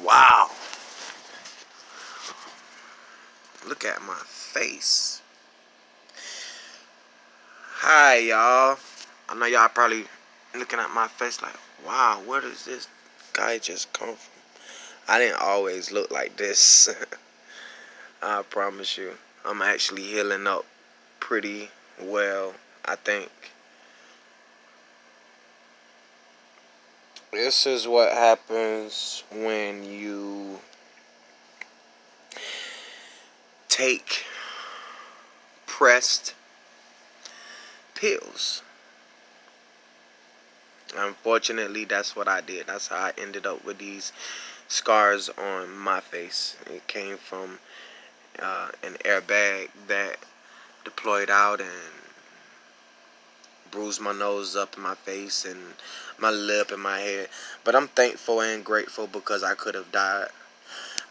Wow. Look at my face. Hi, y'all. I know y'all probably looking at my face like, wow, where does this guy just come from? I didn't always look like this. I promise you. I'm actually healing up pretty well, I think. This is what happens when you take pressed pills. Unfortunately, that's what I did. That's how I ended up with these scars on my face. It came from an airbag that deployed out and bruised my nose up in my face and my lip and my head. But I'm thankful and grateful because I could have died.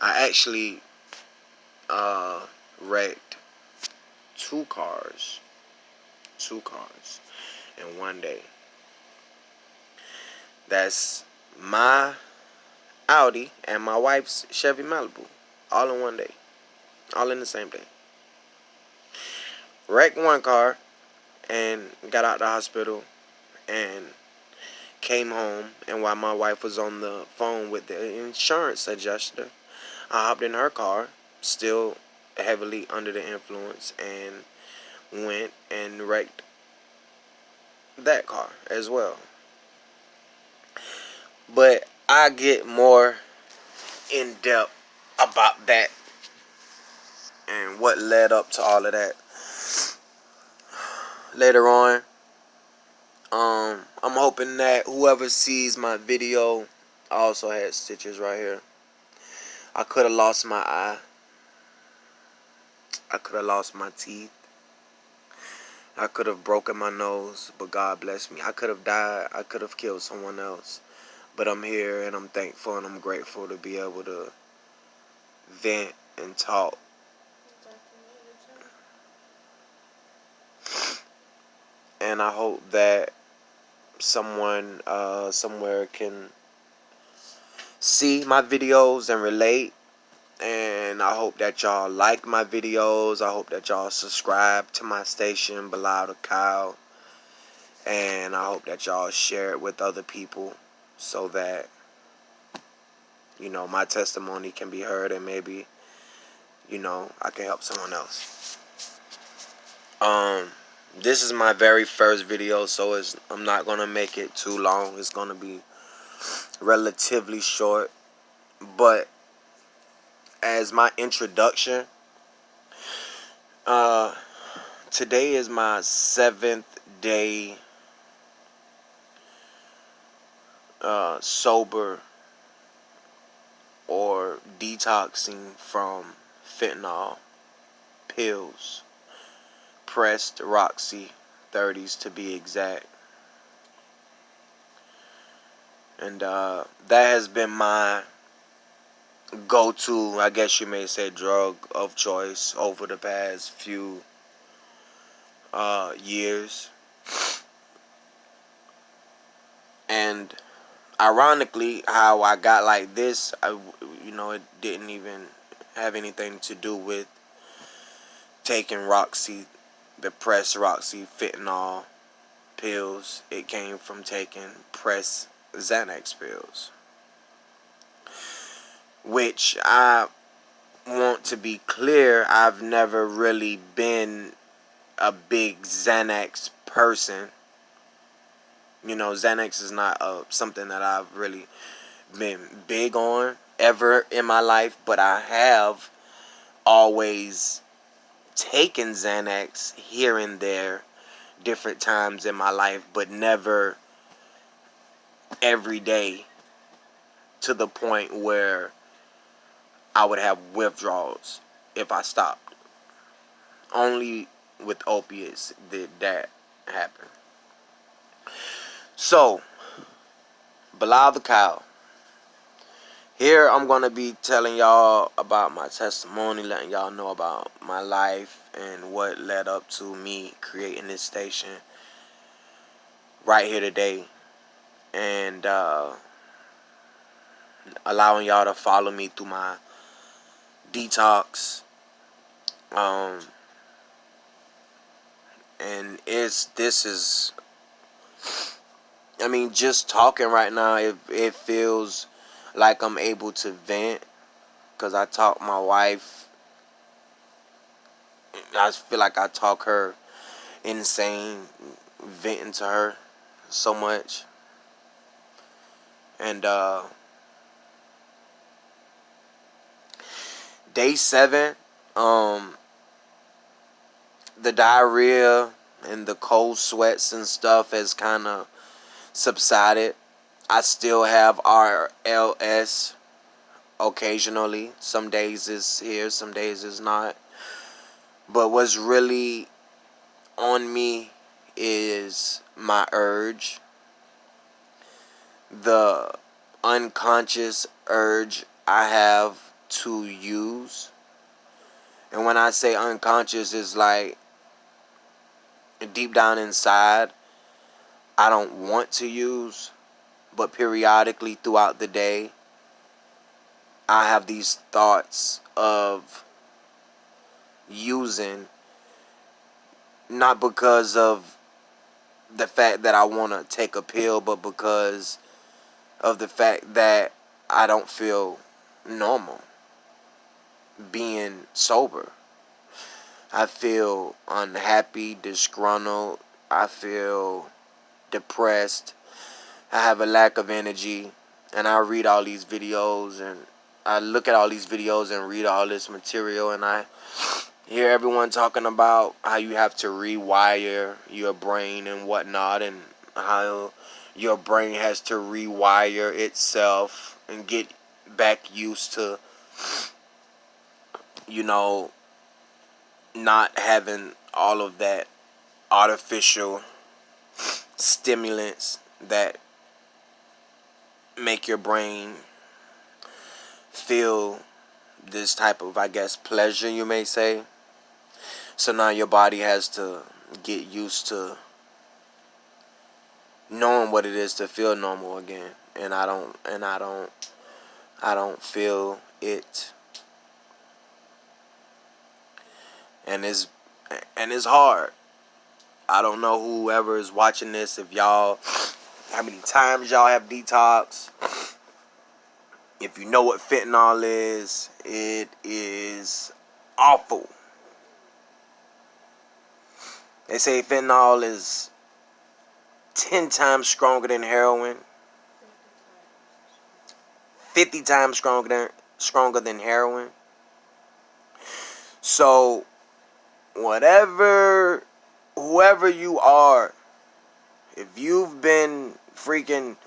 I actually wrecked two cars in one day. That's my Audi and my wife's Chevy Malibu, all in one day, all in the same day. Wrecked one car and got out the hospital and came home. And while my wife was on the phone with the insurance adjuster, I hopped in her car, still heavily under the influence, and went and wrecked that car as well. But I get more in depth about that and what led up to all of that later on. I'm hoping that whoever sees my video, I also had stitches right here. I could have lost my eye. I could have lost my teeth. I could have broken my nose, but God bless me. I could have died. I could have killed someone else. But I'm here and I'm thankful and I'm grateful to be able to vent and talk. And I hope that someone somewhere can see my videos and relate. And I hope that y'all like my videos. I hope that y'all subscribe to my station, Below the Cow. And I hope that y'all share it with other people so that, you know, my testimony can be heard and maybe, you know, I can help someone else. This is my very first video, so I'm not going to make it too long. It's going to be relatively short. But as my introduction, today is my 7th day sober or detoxing from fentanyl pills, pressed Roxy 30s to be exact. And that has been my go-to, I guess you may say, drug of choice over the past few years. And ironically, how I got like this, it didn't even have anything to do with taking Roxy, the pressed Roxy fentanyl pills. It came from taking pressed Xanax pills, which I want to be clear, I've never really been a big Xanax person. You know, Xanax is not something that I've really been big on ever in my life, but I have always taken Xanax here and there different times in my life, but never every day to the point where I would have withdrawals if I stopped. Only with opiates did that happen. So, Below the Cow. Here I'm going to be telling y'all about my testimony, letting y'all know about my life and what led up to me creating this station right here today. And allowing y'all to follow me through my detox. Um, and this is, I mean, just talking right now, it feels like I'm able to vent, because I talk my wife. I feel like I talk her insane, venting to her so much. And day 7, the diarrhea and the cold sweats and stuff has kind of subsided. I still have RLS occasionally. Some days it's here, some days it's not. But what's really on me is my urge, the unconscious urge I have to use. And when I say unconscious, it's like deep down inside, I don't want to use, but periodically throughout the day, I have these thoughts of using, not because of the fact that I want to take a pill, but because of the fact that I don't feel normal being sober. I feel unhappy, disgruntled. I feel depressed. I have a lack of energy. And I read all these videos, and I look at all these videos and read all this material, and I hear everyone talking about how you have to rewire your brain and whatnot, and how your brain has to rewire itself and get back used to, you know, not having all of that artificial stimulants that make your brain feel this type of, I guess, pleasure, you may say. So now your body has to get used to knowing what it is to feel normal again. And I don't feel it. And it's hard. I don't know whoever is watching this, if y'all, how many times y'all have detox. If you know what fentanyl is, it is awful. They say fentanyl is 10 times stronger than heroin, 50 times stronger than heroin. So whoever you are, if you've been freaking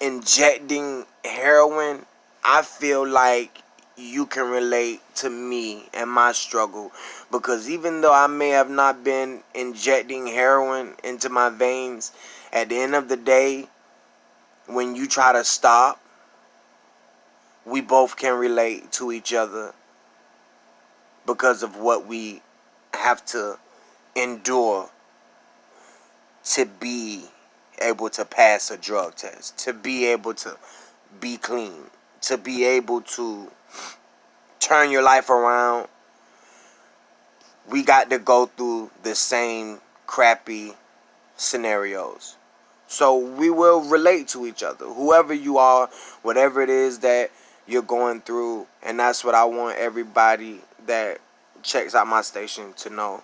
injecting heroin, I feel like you can relate to me and my struggle, because even though I may have not been injecting heroin into my veins, at the end of the day, when you try to stop, we both can relate to each other because of what we have to endure to be able to pass a drug test, to be able to be clean, to be able to turn your life around. We got to go through the same crappy scenarios. So we will relate to each other, whoever you are, whatever it is that you're going through. And that's what I want everybody that checks out my station to know.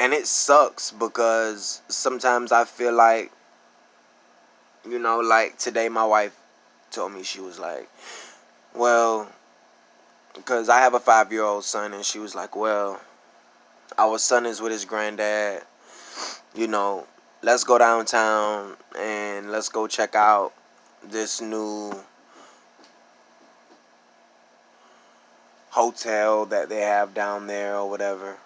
And it sucks, because sometimes I feel like, like today my wife told me, she was like, well, because I have a 5-year-old son, and she was like, well, our son is with his granddad, let's go downtown and let's go check out this new hotel that they have down there or whatever.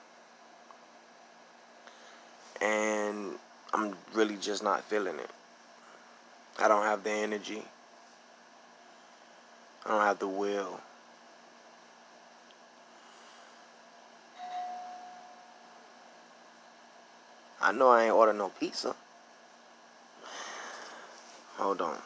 And I'm really just not feeling it. I don't have the energy. I don't have the will. I know I ain't order no pizza. Hold on.